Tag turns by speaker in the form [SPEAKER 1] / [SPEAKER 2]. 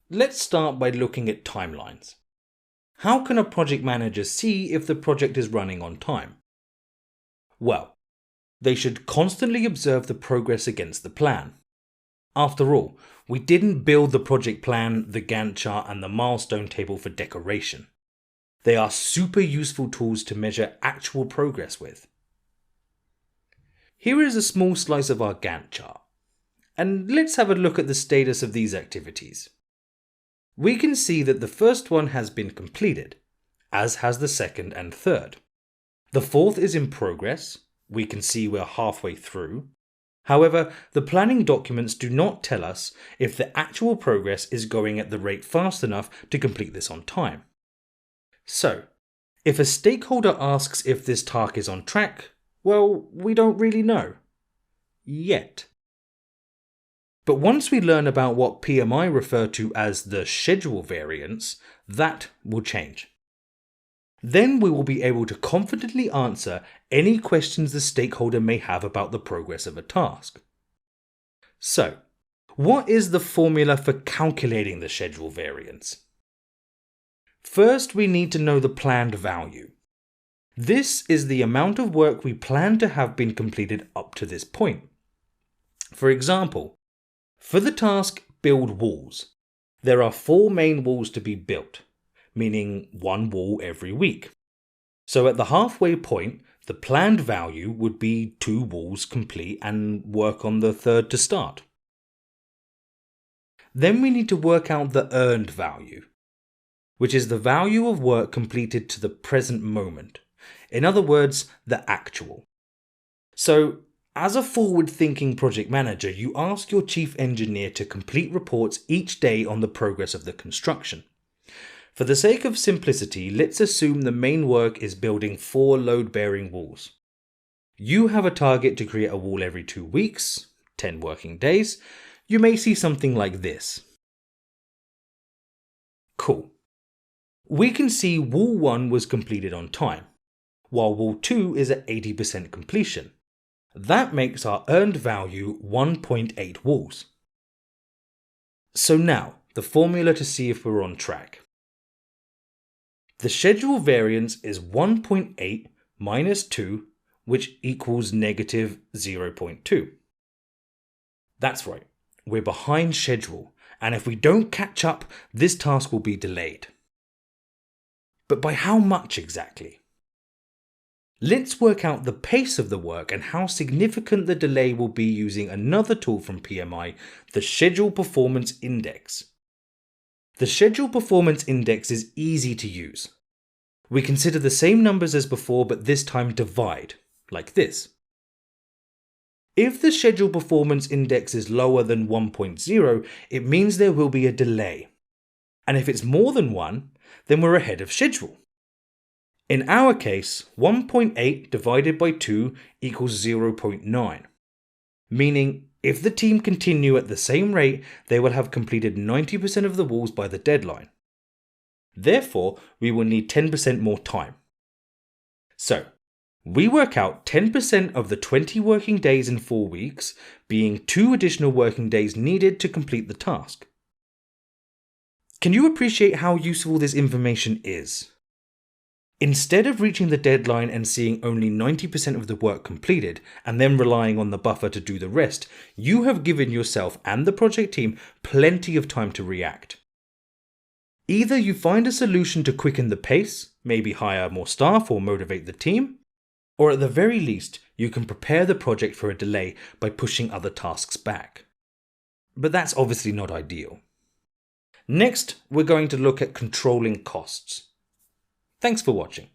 [SPEAKER 1] let's start by looking at timelines. How can a project manager see if the project is running on time? Well, they should constantly observe the progress against the plan. After all, we didn't build the project plan, the Gantt chart, and the milestone table for decoration. They are super useful tools to measure actual progress with. Here is a small slice of our Gantt chart, and let's have a look at the status of these activities. We can see that the first one has been completed, as has the second and third. The fourth is in progress. We can see we're halfway through. However, the planning documents do not tell us if the actual progress is going at the rate fast enough to complete this on time. So, if a stakeholder asks if this task is on track, well, we don't really know. Yet. But once we learn about what PMI refer to as the schedule variance, that will change. Then we will be able to confidently answer any questions the stakeholder may have about the progress of a task. So, what is the formula for calculating the schedule variance? First, we need to know the planned value. This is the amount of work we plan to have been completed up to this point. For example, for the task build walls, there are 4 main walls to be built, meaning 1 wall every week. So at the halfway point, the planned value would be 2 walls complete and work on the third to start. Then we need to work out the earned value, which is the value of work completed to the present moment. In other words, the actual. So, as a forward-thinking project manager, you ask your chief engineer to complete reports each day on the progress of the construction. For the sake of simplicity, let's assume the main work is building 4 load-bearing walls. You have a target to create a wall every 2 weeks, 10 working days. You may see something like this. Cool. We can see wall 1 was completed on time, while wall 2 is at 80% completion. That makes our earned value 1.8 walls. So now, the formula to see if we're on track. The schedule variance is 1.8 minus 2, which equals negative 0.2. That's right, we're behind schedule, and if we don't catch up, this task will be delayed. But by how much exactly? Let's work out the pace of the work and how significant the delay will be using another tool from PMI, the Schedule Performance Index. The Schedule Performance Index is easy to use. We consider the same numbers as before, but this time divide, like this. If the Schedule Performance Index is lower than 1.0, it means there will be a delay. And if it's more than 1, then we're ahead of schedule. In our case, 1.8 divided by 2 equals 0.9, meaning if the team continue at the same rate, they will have completed 90% of the walls by the deadline. Therefore, we will need 10% more time. So, we work out 10% of the 20 working days in 4 weeks, being 2 additional working days needed to complete the task. Can you appreciate how useful this information is? Instead of reaching the deadline and seeing only 90% of the work completed and then relying on the buffer to do the rest, you have given yourself and the project team plenty of time to react. Either you find a solution to quicken the pace, maybe hire more staff or motivate the team, or at the very least, you can prepare the project for a delay by pushing other tasks back. But that's obviously not ideal. Next, we're going to look at controlling costs. Thanks for watching.